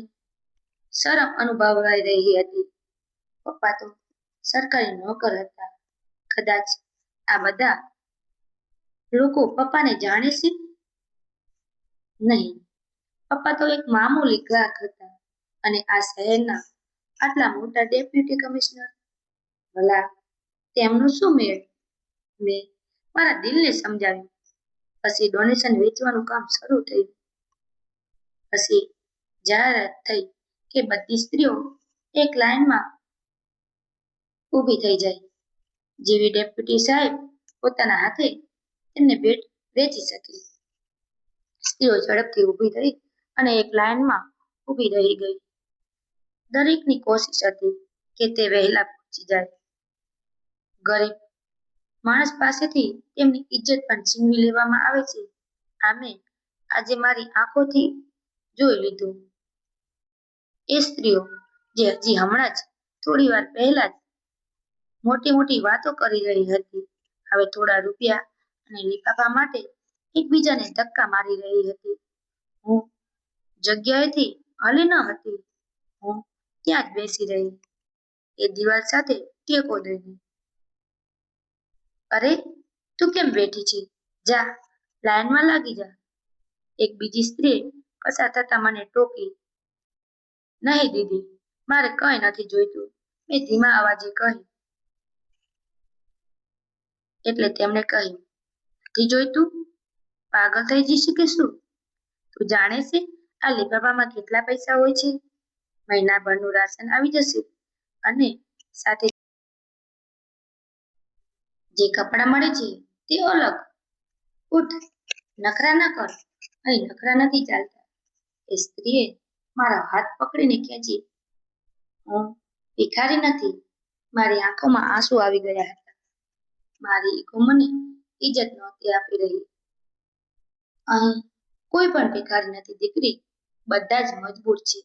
શરમ અનુભવાઈ રહી હતી. પપ્પા તો સરકારી નોકર હતા. કદાચ આ બધા લોકો પપ્પાને જાણે છે? નહીં, પપ્પા તો એક મામૂલી ગ્રાહક હતા અને આ શહેરના આટલા મોટા ડેપ્યુટી કમિશનર. ભલા તેમનું શું મેળ? મેં મારા દિલને સમજાવ્યું. પછી ડોનેશન વેચવાનું કામ શરૂ થયું. પછી જાહેરાત થઈ કે બધી સ્ત્રીઓ એક લાઈનમાં ઊભી થઈ જાય. જેવી ડેપ્યુટી સાહેબ પોતાના હાથે તેમને ભેટ વેચી શકે. સ્ત્રીઓ ઝડપથી ઊભી થઈ અને એક લાઈનમાં ઊભી રહી ગઈ. દરેકની કોશિશ હતી કે તે વહેલા પહોંચી જાય. ગરીબ માણસ પાસેથી તેમની ઇજ્જત પણ છીનવી લેવામાં આવે છે. આ મેં આજે મારી આંખોથી જોઈ લીધું. એ સ્ત્રીઓ જે હજી હમણાં જ થોડી વાર પહેલા જ મોટી મોટી વાતો કરી રહી હતી. હવે થોડા રૂપિયા અને લિફાફા માટે એકબીજાને ધક્કા મારી રહી હતી. હું જગ્યાએથી હલી ન હતી. હું ત્યાં જ બેસી રહી, એ દિવાલ સાથે ટેકો દઈને. અરે, તું કેમ બેઠી છે? જા, લાઈનમાં લાગી જા. એક બીજી સ્ત્રીએ પસાર થતા મને ટોકી. નહીં દીદી, મારે કંઈ નથી જોઈતું, મેં ધીમા અવાજે કહ્યું. એટલે તેમણે કહ્યું, નથી જોઈતું? પાગલ થઈ જઈશ કે શું? તું જાણે છે આ લિફાફામાં કેટલા પૈસા હોય છે? મહિનાભરનું રાશન આવી જશે અને સાથે જે કપડાં મળે છે તે અલગ. ઉઠ, નખરા ના કર, અહીં નખરા નથી ચાલતા. એ સ્ત્રીએ મારો હાથ પકડીને ખેંચી. હું ભિખારી નથી. મારી આંખોમાં આંસુ આવી ગયા હતા. મારી ઈગો મને ઇજ્જત નહોતી આપી રહી. અહીં કોઈ પણ ભિખારી નથી દીકરી, બધા જ મજબૂર છે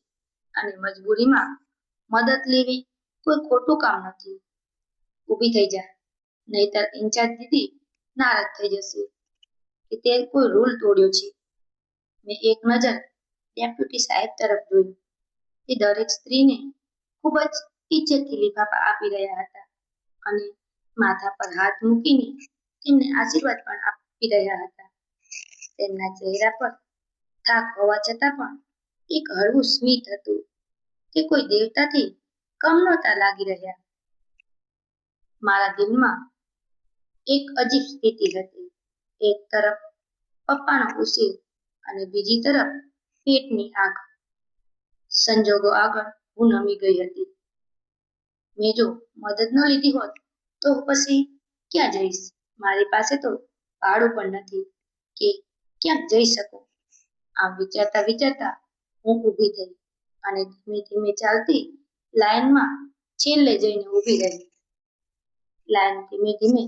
અને મજબૂરીમાં મદદ લેવી કોઈ ખોટું કામ નથી. ઊભી થઈ જા, નહીતર ઇન્ચાર્જ દીદી નારાજ થઈ જશે કે તે કોઈ રૂલ તોડ્યો છે. મેં એક નજર ડેપ્યુટી સાહેબ તરફ જોયું. તે દરેક સ્ત્રીને ખૂબ જ ઇજ્જતથી લિફાફા આપી રહ્યા હતા અને માથા પર હાથ મૂકીને તેમને આશીર્વાદ પણ આપી રહ્યા હતા. તેમના ચહેરા પર થાક હોવા છતાં પણ એક હળવું સ્મિત હતું. તે કોઈ દેવતાથી કમ નહોતા લાગી રહ્યા. મારા દિલમાં એક અજીબ સ્થિતિ હતી. એક તરફ પપ્પાનો ઉછેર અને બીજી તરફ પેટની આગ. સંજોગો આગળ હું નમી ગઈ હતી. મેં જો મદદ ન લીધી હોત તો પછી ક્યાં જઈશ? મારી પાસે તો ભાડું પણ નથી કે ક્યાંક જઈ શકું. આમ વિચારતા વિચારતા હું ઊભી થઈ અને ધીમે ધીમે ચાલતી લાઈનમાં છેલ્લે જઈને ઊભી રહી. લાઈન ધીમે ધીમે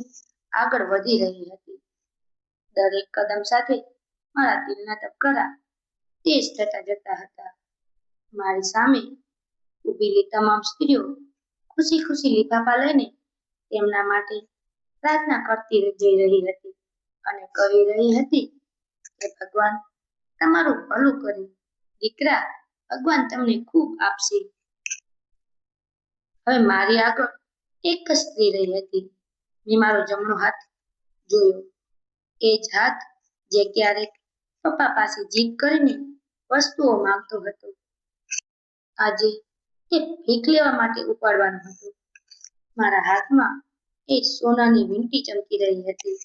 આગળ વધી રહી હતી. દરેક કદમ સાથે મારા દિલના ધબકારા તેજ થતા જતા હતા. મારી સામે ઊભેલી તમામ સ્ત્રીઓ ખુશી ખુશી લિફાફા લઈને તેમના માટે પ્રાર્થના કરતી જઈ રહી હતી અને કહી રહી હતી કે ભગવાન તમારું ભલું કરે. દીકરા, ભગવાન તમને ખૂબ આપશે. હવે મારી આગળ એક જ સ્ત્રી રહી હતી. મેં મારો જમણો હાથ જોયો. એ જ હાથ જે ક્યારેક પપ્પા પાસે જીદ કરીને વસ્તુઓ માંગતો હતો. આજે તે ભીખ લેવા માટે ઉપાડવાનો હતો. મારા હાથમાં એક સોનાની વીંટી ચમકી રહી હતી.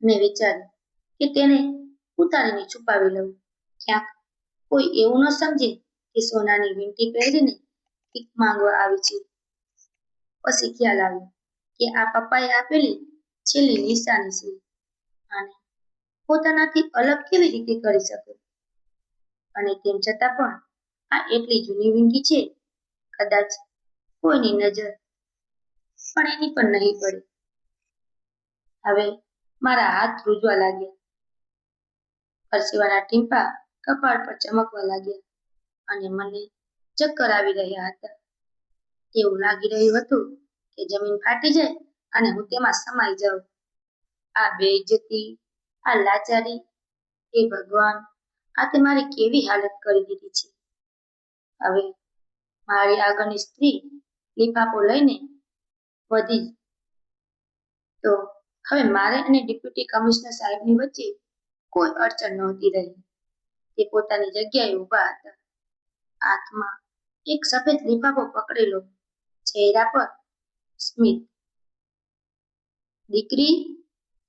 મેં વિચાર્યું કે તેને ઉતારીને છુપાવી લઉં. ક્યાંક કોઈ એવું ન સમજે કે સોનાની વીંટી પહેરીને ભીખ માંગવા આવી છે. પછી ખ્યાલ આવ્યો કે આ પપ્પાએ આપેલી છેલ્લી નિશાની છે અને પોતાનાથી અલગ કેવી રીતે કરી શકું? અને તેમ છતાં પણ આ એટલી જૂની વીંટી છે, કદાચ કોઈની નજર પણ એની પર નહીં પડે. હવે મારા હાથ ધ્રુજવા લાગ્યા. પરસેવાના ટીમ્પા કપાળ પર ચમકવા લાગ્યા અને મને ચક્કર આવી રહ્યા હતા. એવું લાગી રહ્યું હતું કે જમીન ફાટી જાય અને હું તેમાં સમાઈ જાઉં. આ બેઇજ્જતી, આ લાચારી, એ ભગવાન, આ તે મારી કેવી હાલત કરી દીધી છે. હવે મારી આગળની સ્ત્રી લિફાફો લઈને વધી તો હવે મારે અને ડેપ્યુટી કમિશનર સાહેબની વચ્ચે કોઈ અડચણ નહોતી રહી. તે પોતાની જગ્યાએ ઊભા હતા, હાથમાં એક સફેદ લિફાફો પકડેલો, ચહેરા પર સ્મિત. દીકરી,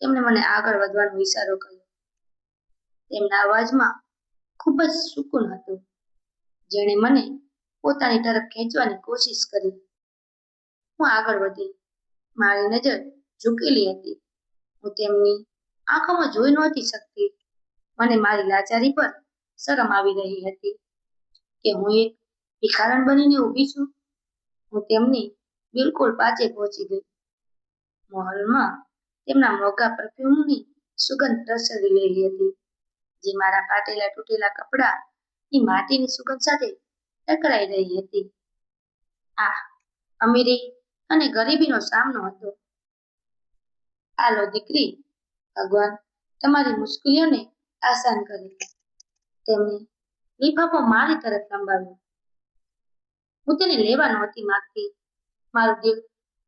તેમણે મને આગળ વધવાનો ઈશારો કર્યો. તેમના અવાજમાં ખૂબ જ સુકૂન હતું, જેણે મને પોતાની તરફ ખેંચવાની કોશિશ કરી. હું આગળ વધી. મારી નજર ઝૂકેલી હતી. હું તેમની આંખોમાં જોઈ નહોતી શકતી. મને મારી લાચારી પર શરમ આવી રહી હતી કે હું એક ભિખારણ બનીને ઊભી છું. હું તેમની બિલકુલ પાછે પહોંચી ગઈ. મોહલમાં તેમના મોંઘા પરફ્યુમની સુગંધ પ્રસરી રહી હતી, જે મારા ફાટેલા તૂટેલા કપડાની માટીની સુગંધ સાથે ટકરાઈ રહી હતી. આ અમીરી અને ગરીબીનો સામનો હતો. આલો દીકરી, ભગવાન તમારી મુશ્કેલીઓને આસાન કરે. તેમણે લિફાફો મારી તરફ લંબાવ્યો. હું તેને લેવા નહોતી માંગતી. મારું દિલ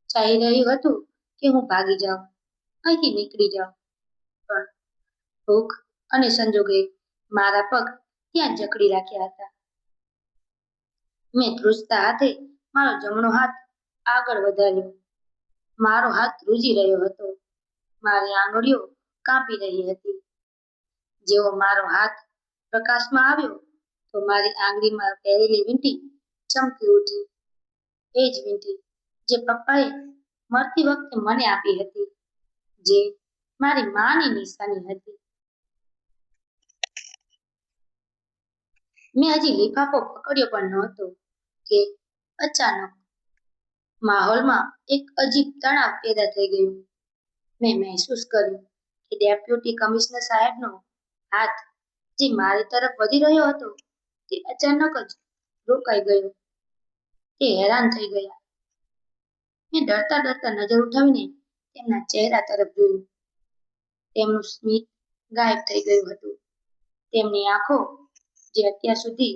ચાહી રહ્યું હતું કે હું ભાગી જાઉં, અહીંથી નીકળી જાઉં. પણ ભૂખ અને સંજોગે મારા પગ ત્યાં જકડી રાખ્યા હતા. મેં ધ્રુજતા હાથે મારો જમણો હાથ આગળ વધાર્યો. મારો હાથ ધ્રુજી રહ્યો હતો. મારી આંગળીઓ કાપી રહી હતી. જેવો મારો હાથ પ્રકાશમાં આવ્યો તો મારી આંગળીમાં પહેરેલી વીંટી ચમકી ઉઠી. એ જ વીંટી જે પપ્પાએ મરતી વખતે મને આપી હતી, જે મારી માની નિશાની હતી. મેં હજી લિફાફો પકડ્યો પણ નહોતો કે અચાનક માહોલમાં એક અજીબ તણાવ પેદા થઈ ગયું. મેં મહેસૂસ કર્યું કે ડેપ્યુટી કમિશનર સાહેબનો હાથ જે મારી તરફ વધી રહ્યો હતો તે અચાનક જ રોકાઈ ગયો. તે હેરાન થઈ ગયા. મેં ડરતા ડરતા નજર ઉઠાવીને તેમના ચહેરા તરફ જોયું. તેમનું સ્મિત ગાયબ થઈ ગયું હતું. તેમની આંખો જે અત્યાર સુધી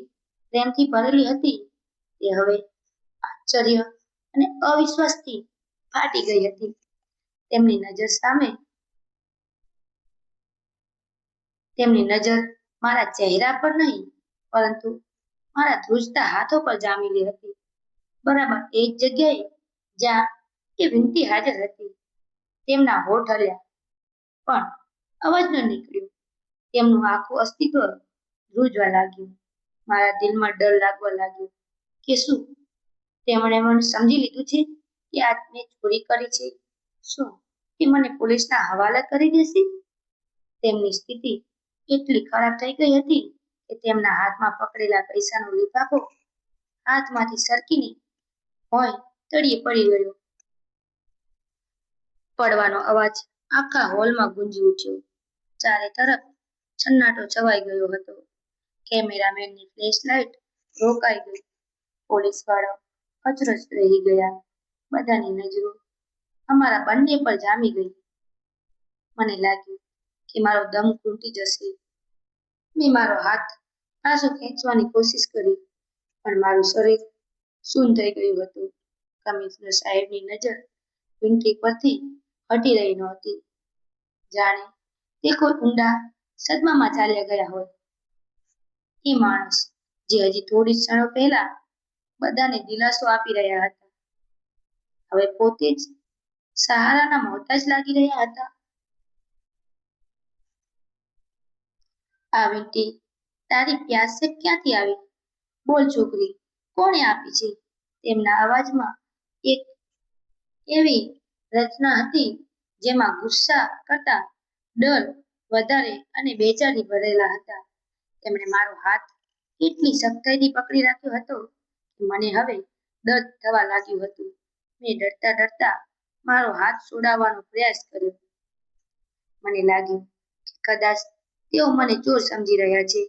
પ્રેમથી ભરેલી હતી તે હવે આશ્ચર્ય અને અવિશ્વાસથી ફાટી ગઈ હતી. તેમની નજર મારા ચહેરા પર નહીં પરંતુ મારા ધ્રુજતા હાથો પર જામેલી હતી. બરાબર એ જ જગ્યાએ જ્યાં એ વીંટી હાજર હતી. તેમના હોઠ હલ્યા પણ અવાજ ન નીકળ્યો. તેમનું આખું અસ્તિત્વ ધ્રુજવા લાગ્યું. મારા દિલમાં ડર લાગવા લાગ્યો કે શું તેમણે મને સમજી લીધું છે કે આ મેં ચોરી કરી છે? શું તે મને પોલીસના હવાલે કરી દેશે? તેમની સ્થિતિ એટલી ખરાબ થઈ ગઈ હતી કે તેમના હાથમાં પકડેલા પૈસાનો લિફાફો હાથમાંથી સરકીને ભોંય તળિયે પડી ગયો. પડવાનો અવાજ આખા હોલમાં ગુંજી ઉઠ્યો. ચારે તરફ સન્નાટો છવાઈ ગયો હતો. કેમેરામેનની ફ્લેશલાઇટ રોકાઈ ગઈ. પોલીસવાળાઓ અચરજ રહી ગયા. બધાની નજરો અમારા બંને પર જામી ગઈ. મને લાગ્યું કે મારો દમ ઘૂંટી જશે. મેં મારો હાથ પાછો ખેંચવાની કોશિશ કરી પણ મારું શરીર શૂન્ય થઈ ગયું હતું. કમિશનર સાહેબની નજર વીંટી પરથી હટી રહી નહોતી. જાણે તે કોઈ ઊંડા સદમામાં ચાલ્યા ગયા હોય. એ માણસ જે હજી થોડી ક્ષણો પહેલા બધાને દિલાસો આપી રહ્યા હતા, હવે પોતે જ સહારાના મોહતાજ લાગી રહ્યા હતા. આ વીંટી તારી પ્યાસ છે ક્યાંથી આવી? બોલ છોકરી, કોણે આપી છે? તેમના અવાજમાં એક એવી રચના હતી જેમાં ગુસ્સા કરતા ડર વધારે અને બેચેની ભરેલા હતા. તેમણે મારો હાથ એટલી સખ્તાઈથી પકડી રાખ્યો હતો કે મને હવે દર્દ થવા લાગ્યું હતું. મેં ડરતા ડરતા મારો હાથ છોડાવવાનો પ્રયાસ કર્યો. મને લાગ્યું કે કદાચ તેઓ મને ચોર સમજી રહ્યા છે.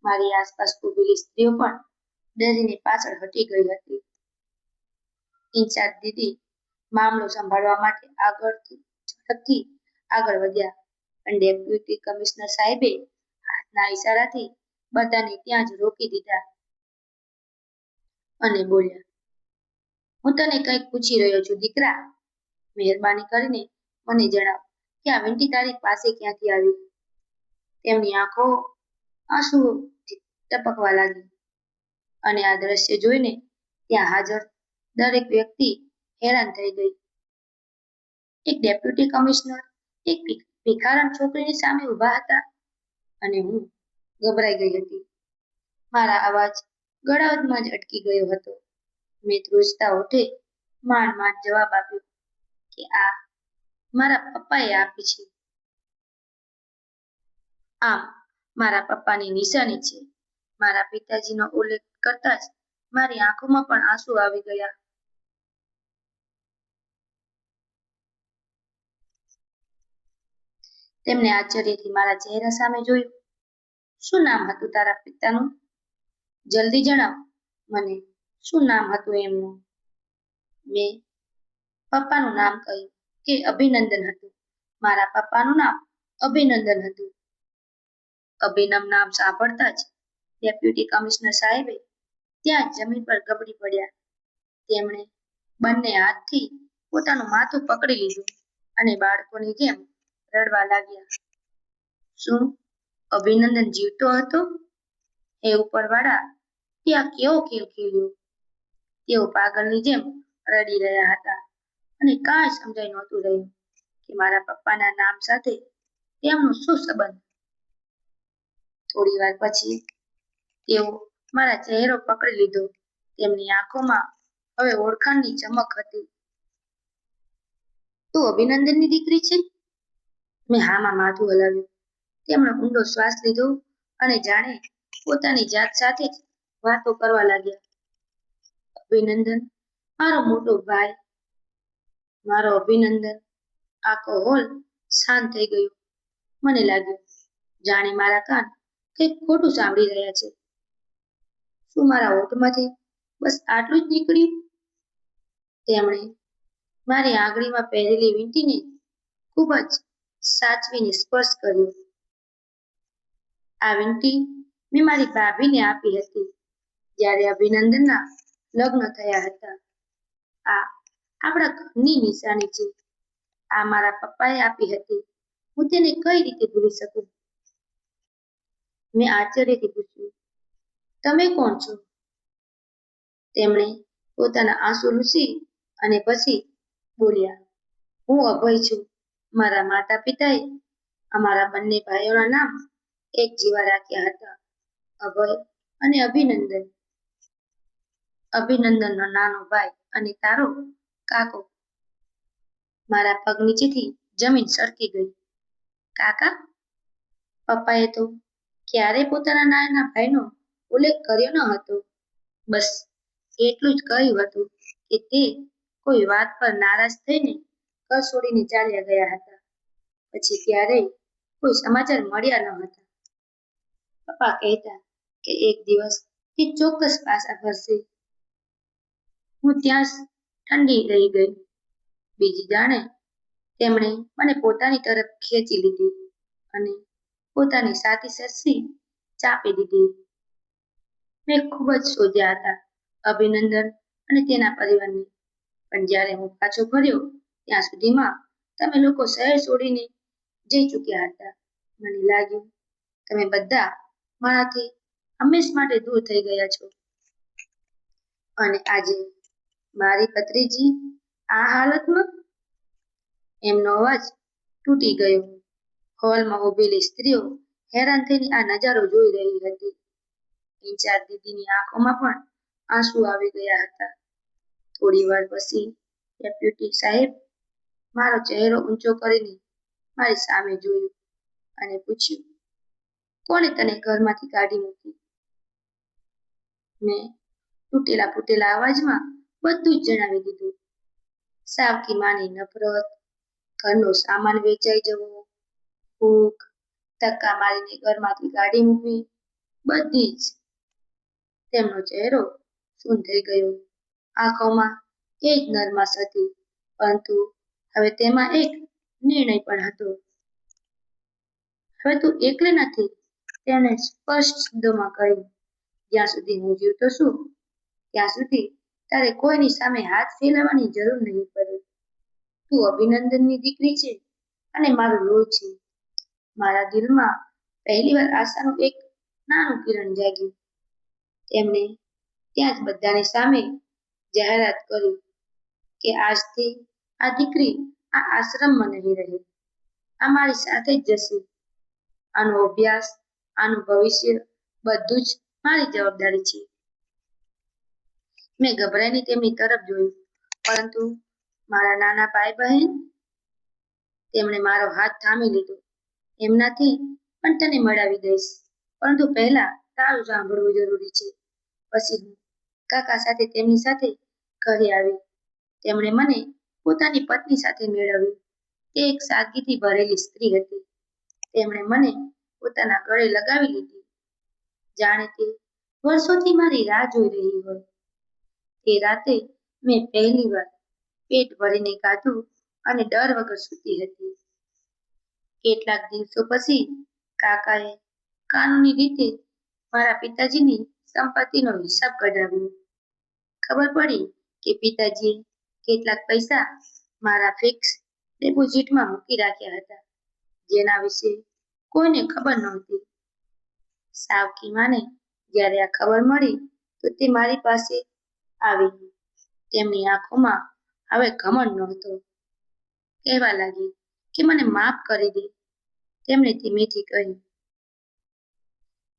મારી આસપાસ ઊભેલી સ્ત્રીઓ પણ ડરીને પાછળ હટી ગઈ હતી. ઇન્ચાર્જ દીદી મામલો સંભાળવા માટે ઝડપથી આગળ વધ્યા પણ ડેપ્યુટી કમિશનર સાહેબે હાથના ઈશારાથી બધાને ત્યાં જ રોકી દીધા અને બોલ્યા, હું તને કંઈક પૂછી રહ્યો છું દીકરા. મહેરબાની કરીને મને જણાવ કે આ વીંટી તારી પાસે ક્યાંથી આવી? તેમની આંખો આંસુઓથી ટપકવા લાગી અને આ દ્રશ્ય જોઈને ત્યાં હાજર દરેક વ્યક્તિ હેરાન થઈ ગઈ. એક ડેપ્યુટી કમિશનર એક ભિખારણ છોકરીની સામે ઊભા હતા અને હું ગભરાઈ ગઈ હતી. મારા અવાજ ગળામાં જ અટકી ગયો હતો. મેં ધ્રુજતા હોઠે માંડ માંડ જવાબ આપ્યો કે આ મારા પપ્પાએ આપી છે. આમ મારા પપ્પાની નિશાની છે. મારા પિતાજીનો ઉલ્લેખ કરતા જ મારી આંખોમાં પણ આંસુ આવી ગયા. તેમને આશ્ચર્યથી મારા ચહેરા સામે જોયું. શું નામ હતું તારા પિતાનું? જલ્દી જણાવ મને, શું નામ હતું એમનું? મેં પપ્પાનું નામ કહ્યું કે અભિનંદન હતું. મારા પપ્પાનું નામ અભિનંદન હતું. અભિનવ નામ સાંભળતા જ ડેપ્યુટી કમિશનર સાહેબે ત્યાં જમીન પર ગબડી પડ્યા. તેમણે બંને હાથથી પોતાનું માથું પકડી લીધું અને બાળકોની જેમ રડવા લાગ્યા. શું અભિનંદન જીવતો હતો? એ ઉપરવાળા ત્યાં કેવો ખેલ ખેલ્યો? તેઓ પાગલની જેમ રડી રહ્યા હતા અને કાંઈ સમજાઈ નહોતું રહ્યું કે મારા પપ્પાના નામ સાથે તેમનો શું સંબંધ. થોડી વાર પછી તેઓ મારા ચહેરો પકડી લીધો. તેમની આંખોમાં હવે ઓળખાણની ચમક હતી. તું અભિનંદનની દીકરી છે? મેં હામાં માથું હલાવ્યું. તેમણે ઊંડો શ્વાસ લીધો અને જાણે પોતાની જાત સાથે જ વાતો કરવા લાગ્યા. અભિનંદન મારો મોટો ભાઈ, મારો અભિનંદન. આખો હોલ શાંત થઈ ગયો. મને લાગ્યું જાણે મારા કાન કંઈક ખોટું સાંભળી રહ્યા છે. શું મારા હોઠમાંથી બસ આટલું જ નીકળ્યું? તેમણે મારી આંગળીમાં પહેરેલી વીંટીને ખૂબ જ સાચવીને સ્પર્શ કર્યો. આ વીંટી મેં મારી ભાભીને આપી હતી જ્યારે અભિનંદનના લગ્ન થયા હતા. આ આપણા ઘરની નિશાની છે. આ મારા પપ્પાએ આપી હતી. હું તેને કઈ રીતે ભૂલી શકું? મેં આશ્ચર્યથી પૂછ્યું, તમે કોણ છો? તેમણે પોતાના આંસુ લૂછી અને પછી બોલ્યા, હું અભય છું. મારા માતા પિતાએ અમારા બંને ભાઈઓના નામ એક જેવા રાખ્યા હતા, અભય અને અભિનંદન. અભિનંદનનો નાનો ભાઈ અને તારો કાકો. મારા પગ નીચેથી જમીન સરકી ગઈ. કાકા? પપ્પાએ તો ક્યારેય પોતાના નાના ભાઈનો ઉલ્લેખ કર્યો ન હતો. બસ એટલું જ કહ્યું હતું કે તે કોઈ વાત પર નારાજ થઈને ઘર છોડીને ચાલ્યા ગયા હતા. પછી ક્યારેય કોઈ સમાચાર મળ્યા ન હતા. પપ્પા કહેતા કે એક દિવસ તે ચોક્કસ પાછા ફરશે. હું ત્યાં જ ઠંડી રહી ગઈ. બીજી જાણે તેમણે મને પોતાની તરફ ખેંચી લીધી અને પોતાની સાથી સરસી ચાપી દીધી. મેં ખૂબ જ શોધ્યા હતા અભિનંદન અને તેના પરિવારને, પણ જ્યારે હું પાછો ફર્યો ત્યાં સુધીમાં તમે લોકો શહેર છોડીને જઈ ચૂક્યા હતા. મને લાગ્યું તમે બધા મારાથી હંમેશ માટે દૂર થઈ ગયા છો. અને આજે મારી ભત્રીજી આ હાલતમાં? એમનો અવાજ તૂટી ગયો. હોલમાં ઊભેલી સ્ત્રીઓ હેરાન થઈને આ નજારો જોઈ રહી હતી. ઇન્ચાર્જ દીદીની આંખોમાં પણ આંસુ આવી ગયા હતા. થોડી વાર પછી ડેપ્યુટી સાહેબ મારો ચહેરો ઊંચો કરીને મારી સામે જોયું અને પૂછ્યું, કોણે તને ઘરમાંથી કાઢી મૂકી? મેં તૂટેલા ફૂટેલા અવાજમાં બધું જ જણાવી દીધું. સાવકી માની નફરત, ઘરનો સામાન વેચાઈ જવો, ભૂખ, ધક્કા મારીને ઘરમાંથી કાઢી મૂકવી, બધી જ. તેમનો ચહેરો સૂન થઈ ગયો. આંખોમાં એક નરમાશ હતી, પરંતુ હવે તેમાં એક નિર્ણય પણ હતો. હવે તું એકલી નથી, તેણે સ્પષ્ટ શબ્દોમાં કહ્યું. જ્યાં સુધી હું જીવતો છું ત્યાં સુધી તારે કોઈની સામે હાથ ફેલાવવાની જરૂર નહીં પડે. તું અભિનંદનની દીકરી છે અને મારું લોહી છે. મારા દિલમાં પહેલીવાર આશાનું એક નાનું કિરણ જાગ્યું. તેમણે ત્યાં જ બધાની સામે જાહેરાત કરી કે આજથી આ દીકરી આ આશ્રમમાં નહીં રહે. આ મારી સાથે જ જશે. આનો અભ્યાસ, આનું ભવિષ્ય બધું જ મારી જવાબદારી છે. મેં ગભરાઈને તેમની તરફ જોયું, પરંતુ મારા નાના ભાઈ બહેન? તેમણે મારો હાથ થામી લીધો. એમનાથી પણ તને મળાવી દઈશ, પરંતુ પહેલા તારું સાંભળવું જરૂરી છે. પછી હું કાકા સાથે તેમની સાથે ઘરે આવી. તેમણે મને પોતાની પત્ની સાથે મેળવી. તે એક સાદગીથી ભરેલી સ્ત્રી હતી. તેમણે મને પોતાના ગળે લગાવી લીધી, જાણે તે વર્ષોથી મારી રાહ જોઈ રહી હોય. તે રાતે મેં પહેલી વાર પેટ ભરીને ખાધું અને ડર વગર સૂતી હતી. કેટલાક દિવસો પછી કાકાએ કાનૂની રીતે મારા પિતાજીની સંપત્તિનો હિસાબ કઢાવ્યો. ખબર પડી કે પિતાજીએ કેટલાક પૈસા મારા ફિક્સ ડિપોઝિટમાં મૂકી રાખ્યા હતા, જેના વિશે કોઈને ખબર નહોતી. સાવકી માને જ્યારે આ ખબર મળી તો તે મારી પાસે આવી. તેમની આંખોમાં હવે ઘમંડ નહોતો. કહેવા લાગી કે મને માફ કરી દે. તેમણે ધીમેથી કહ્યું,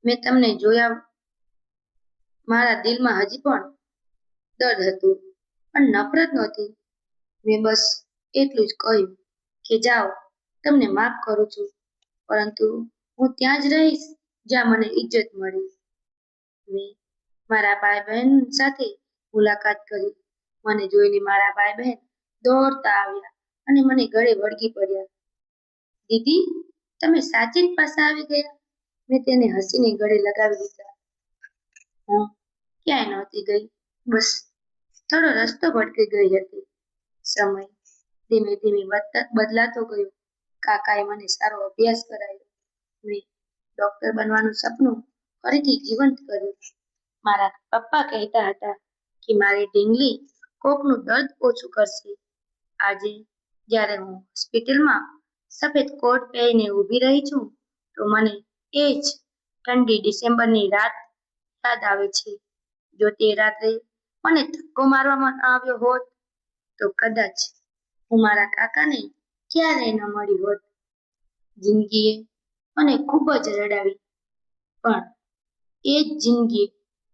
મેં તમને જોયા. મારા દિલમાં હજી પણ દર્દ હતું, પણ નફરત નહોતી. મેં બસ એટલું જ કહ્યું કે જાઓ, તમને માફ કરું છું, પરંતુ હું ત્યાં જ રહીશ જ્યાં મને ઇજ્જત મળી. મેં મારા ભાઈ બહેન સાથે મુલાકાત કરી. મને જોઈને મારા ભાઈ બહેન દોડતા આવ્યા અને મને ગળે વળગી પડ્યા. દીદી, તમે સાચી જ પાછા આવી ગયા. મેં તેને હસીને ગળે લગાવી લીધા. હું ક્યાંય નહોતી ગઈ, બસ થોડો રસ્તો ભટકી ગઈ હતી. સમય ધીમે ધીમે બદલાતો ગયો. કાકાએ મને સારો અભ્યાસ કરાયો. મેં ડોક્ટર બનવાનું સપનું ફરીથી જીવંત કર્યું. મારા પપ્પા કહેતા હતા કે મારી ઢીંગલી કોકનું દર્દ ઓછું કરશે. આજે જ્યારે હું હોસ્પિટલમાં સફેદ કોટ પહેરીને ઊભી રહી છું, તો મને એ જ ઠંડી ડિસેમ્બરની રાત યાદ આવે છે. જો તે રાત્રે મને ધક્કો મારવામાં આવ્યો હોત, તો કદાચ હું મારા કાકાને ક્યારેય ન મળી હોત. જિંદગીએ મને ખૂબ જ રડાવી, પણ એ જ જિંદગી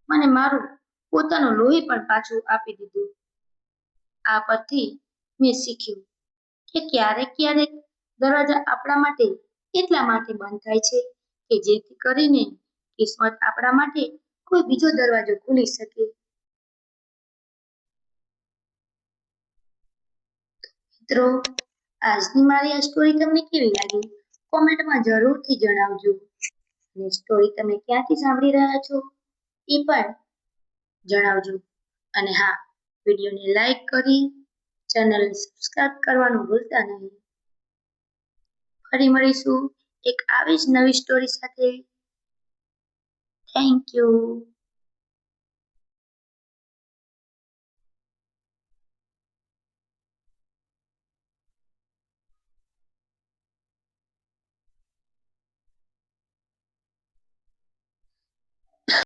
મને મારું પોતાનું લોહી પણ પાછું આપી દીધું. આ પરથી મેં શીખ્યું કે ક્યારેક ક્યારેક દરવાજા આપણા માટે એટલા માટે બંધ થાય છે કે જેથી કરીને કિસ્મત આપણા માટે કોઈ બીજો દરવાજો ખોલી શકે. મિત્રો, આજની મારી આ સ્ટોરી તમને કેવી લાગી? કોમેન્ટમાં જરૂરથી જણાવજો. અને સ્ટોરી તમે ક્યાંથી સાંભળી રહ્યા છો એ પણ જણાવજો. અને હા, વિડીયોને લાઈક કરી ચેનલને સબસ્ક્રાઇબ કરવાનું ભૂલતા નહીં. ફરી મળીશું એક આવી જ નવી સ્ટોરી સાથે. Thank you.